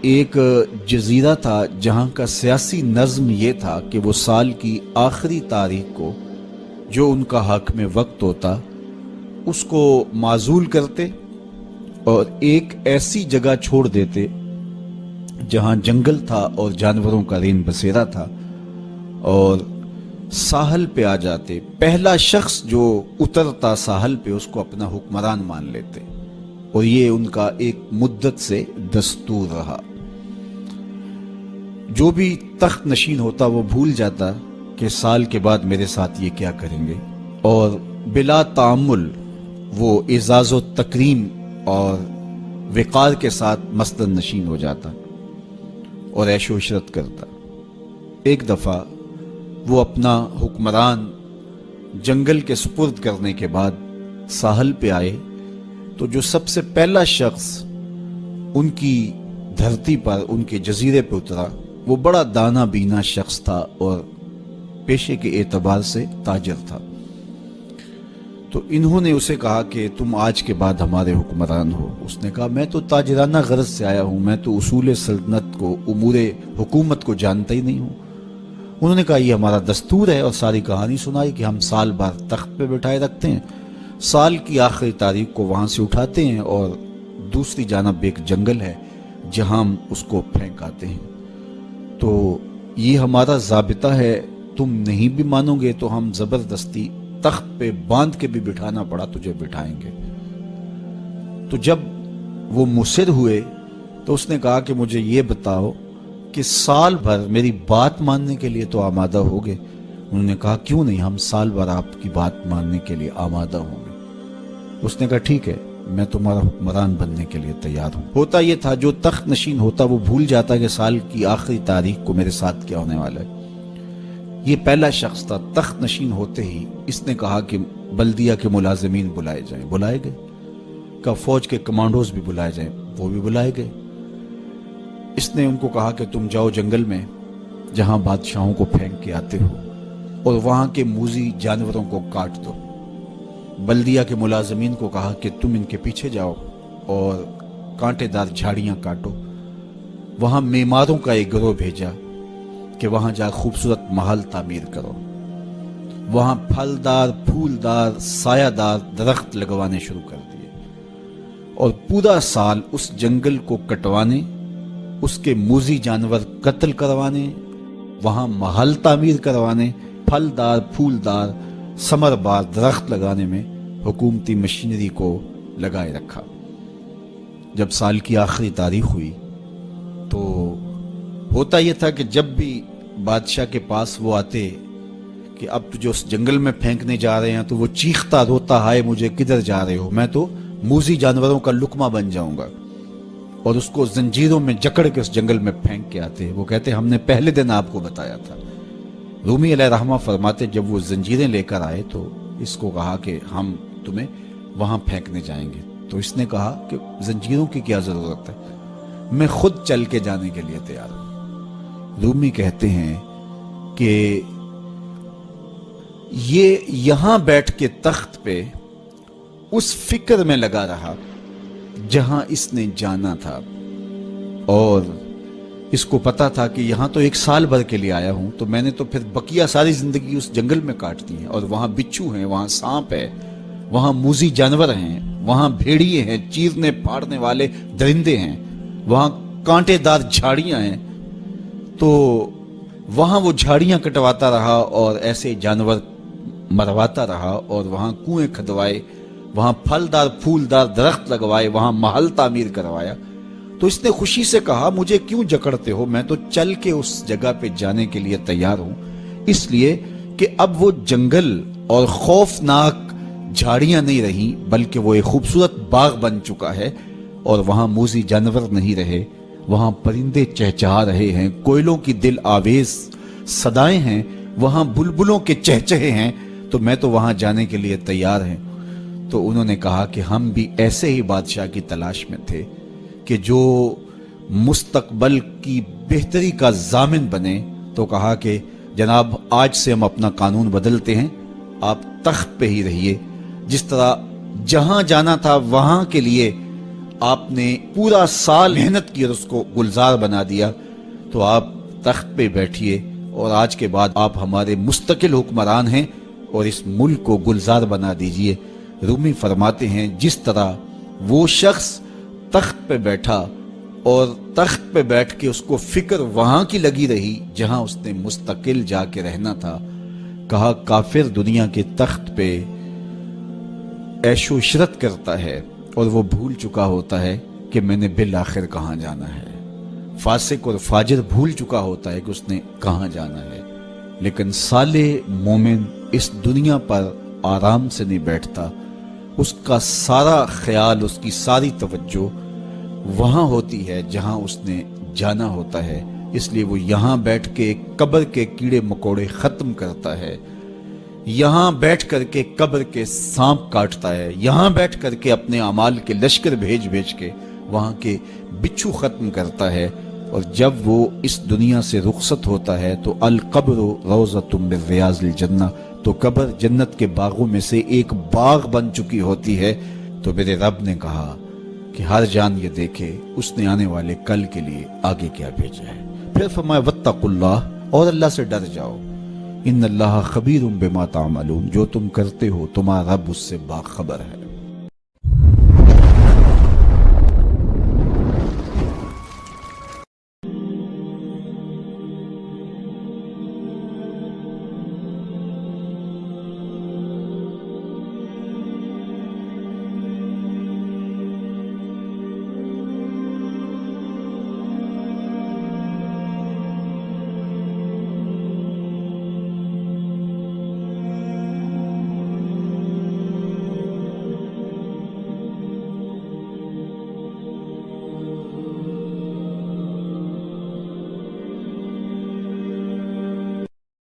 ایک جزیرہ تھا جہاں کا سیاسی نظم یہ تھا کہ وہ سال کی آخری تاریخ کو جو ان کا حق میں وقت ہوتا اس کو معزول کرتے اور ایک ایسی جگہ چھوڑ دیتے جہاں جنگل تھا اور جانوروں کا رین بسیرا تھا، اور ساحل پہ آ جاتے۔ پہلا شخص جو اترتا ساحل پہ اس کو اپنا حکمران مان لیتے، اور یہ ان کا ایک مدت سے دستور رہا۔ جو بھی تخت نشین ہوتا وہ بھول جاتا کہ سال کے بعد میرے ساتھ یہ کیا کریں گے، اور بلا تعامل وہ اعزاز و تکریم اور وقار کے ساتھ مسند نشین ہو جاتا اور عیش و عشرت کرتا۔ ایک دفعہ وہ اپنا حکمران جنگل کے سپرد کرنے کے بعد ساحل پہ آئے تو جو سب سے پہلا شخص ان کی دھرتی پر ان کے جزیرے پہ اترا وہ بڑا دانا بینا شخص تھا اور پیشے کے اعتبار سے تاجر تھا۔ تو انہوں نے اسے کہا کہ تم آج کے بعد ہمارے حکمران ہو۔ اس نے کہا میں تو تاجرانہ غرض سے آیا ہوں، میں تو اصول سلطنت کو، امور حکومت کو جانتا ہی نہیں ہوں۔ انہوں نے کہا یہ ہمارا دستور ہے، اور ساری کہانی سنائی کہ ہم سال بھر تخت پہ بٹھائے رکھتے ہیں، سال کی آخری تاریخ کو وہاں سے اٹھاتے ہیں اور دوسری جانب ایک جنگل ہے جہاں ہم اس کو پھینک آتے ہیں۔ تو یہ ہمارا ضابطہ ہے، تم نہیں بھی مانو گے تو ہم زبردستی تخت پہ باندھ کے بھی بٹھانا پڑا تجھے بٹھائیں گے۔ تو جب وہ مصر ہوئے تو اس نے کہا کہ مجھے یہ بتاؤ کہ سال بھر میری بات ماننے کے لیے تو آمادہ ہوگے؟ انہوں نے کہا کیوں نہیں، ہم سال بھر آپ کی بات ماننے کے لیے آمادہ ہوں گے۔ اس نے کہا ٹھیک ہے، میں تمہارا حکمران بننے کے لیے تیار ہوں۔ ہوتا یہ تھا جو تخت نشین ہوتا وہ بھول جاتا کہ سال کی آخری تاریخ کو میرے ساتھ کیا ہونے والا ہے۔ یہ پہلا شخص تھا، تخت نشین ہوتے ہی اس نے کہا کہ بلدیہ کے ملازمین بلائے جائیں، بلائے گئے۔ کہ فوج کے کمانڈوز بھی بلائے جائیں، وہ بھی بلائے گئے۔ اس نے ان کو کہا کہ تم جاؤ جنگل میں جہاں بادشاہوں کو پھینک کے آتے ہو اور وہاں کے موذی جانوروں کو کاٹ دو۔ بلدیہ کے ملازمین کو کہا کہ تم ان کے پیچھے جاؤ اور کانٹے دار جھاڑیاں کاٹو۔ وہاں معماروں کا ایک گروہ بھیجا کہ وہاں جا خوبصورت محل تعمیر کرو۔ وہاں پھلدار، پھولدار، سایہ دار درخت لگوانے شروع کر دیے، اور پورا سال اس جنگل کو کٹوانے، اس کے موذی جانور قتل کروانے، وہاں محل تعمیر کروانے، پھلدار، پھولدار، ثمر بار درخت لگانے میں حکومتی مشینری کو لگائے رکھا۔ جب سال کی آخری تاریخ ہوئی تو ہوتا یہ تھا کہ جب بھی بادشاہ کے پاس وہ آتے کہ اب تجھے اس جنگل میں پھینکنے جا رہے ہیں تو وہ چیختا روتا، ہائے مجھے کدھر جا رہے ہو، میں تو موذی جانوروں کا لقمہ بن جاؤں گا، اور اس کو زنجیروں میں جکڑ کے اس جنگل میں پھینک کے آتے۔ وہ کہتے ہم نے پہلے دن آپ کو بتایا تھا۔ رومی علیہ رحمہ فرماتے جب وہ زنجیریں لے کر آئے تو اس کو کہا کہ ہم تمہیں وہاں پھینکنے جائیں گے۔ تو اس نے کہا کہ زنجیروں کی کیا ضرورت ہے، میں خود چل کے جانے کے لیے تیار ہوں۔ رومی کہتے ہیں کہ یہ یہاں بیٹھ کے تخت پہ اس فکر میں لگا رہا جہاں اس نے جانا تھا، اور اس کو پتا تھا کہ یہاں تو ایک سال بھر کے لیے آیا ہوں، تو میں نے تو پھر بقیہ ساری زندگی اس جنگل میں کاٹ دی ہے، اور وہاں بچھو ہیں، وہاں سانپ ہے، وہاں موذی جانور ہیں، وہاں بھیڑیے ہیں، چیرنے پھاڑنے والے درندے ہیں، وہاں کانٹے دار جھاڑیاں ہیں۔ تو وہاں وہ جھاڑیاں کٹواتا رہا اور ایسے جانور مرواتا رہا، اور وہاں کنویں کھدوائے، وہاں پھلدار پھولدار درخت لگوائے، وہاں محل تعمیر کروایا۔ تو اس نے خوشی سے کہا مجھے کیوں جکڑتے ہو، میں تو چل کے اس جگہ پہ جانے کے لیے تیار ہوں، اس لیے کہ اب وہ جنگل اور خوفناک جھاڑیاں نہیں رہی بلکہ وہ ایک خوبصورت باغ بن چکا ہے، اور وہاں موذی جانور نہیں رہے، وہاں پرندے چہچہا رہے ہیں، کوئلوں کی دل آویز صدائیں ہیں، وہاں بلبلوں کے چہچہے ہیں، تو میں تو وہاں جانے کے لیے تیار ہیں۔ تو انہوں نے کہا کہ ہم بھی ایسے ہی بادشاہ کی تلاش میں تھے کہ جو مستقبل کی بہتری کا ضامن بنے۔ تو کہا کہ جناب آج سے ہم اپنا قانون بدلتے ہیں، آپ تخت پہ ہی رہیے، جس طرح جہاں جانا تھا وہاں کے لیے آپ نے پورا سال محنت کی اور اس کو گلزار بنا دیا، تو آپ تخت پہ بیٹھیے اور آج کے بعد آپ ہمارے مستقل حکمران ہیں اور اس ملک کو گلزار بنا دیجئے۔ رومی فرماتے ہیں جس طرح وہ شخص تخت پہ بیٹھا اور تخت پہ بیٹھ کے اس کو فکر وہاں کی لگی رہی جہاں اس نے مستقل جا کے رہنا تھا، کہا کافر دنیا کے تخت پہ عیش و عشرت کرتا ہے اور وہ بھول چکا ہوتا ہے کہ میں نے بالآخر کہاں جانا ہے۔ فاسق اور فاجر بھول چکا ہوتا ہے کہ اس نے کہاں جانا ہے، لیکن صالح مومن اس دنیا پر آرام سے نہیں بیٹھتا، اس کا سارا خیال، اس کی ساری توجہ وہاں ہوتی ہے جہاں اس نے جانا ہوتا ہے، اس لیے وہ یہاں بیٹھ کے قبر کے کیڑے مکوڑے ختم کرتا ہے، یہاں بیٹھ کر کے قبر کے سانپ کاٹتا ہے، یہاں بیٹھ کر کے اپنے اعمال کے لشکر بھیج کے وہاں کے بچھو ختم کرتا ہے، اور جب وہ اس دنیا سے رخصت ہوتا ہے تو القبر روضۃ من ریاض الجنہ، تو قبر جنت کے باغوں میں سے ایک باغ بن چکی ہوتی ہے۔ تو میرے رب نے کہا کہ ہر جان یہ دیکھے اس نے آنے والے کل کے لیے آگے کیا بھیجا ہے۔ پھر فرمایا واتقوا اللہ، اور اللہ سے ڈر جاؤ، ان اللہ خبیر بما تعملون، جو تم کرتے ہو تمہارا رب اس سے باخبر ہے۔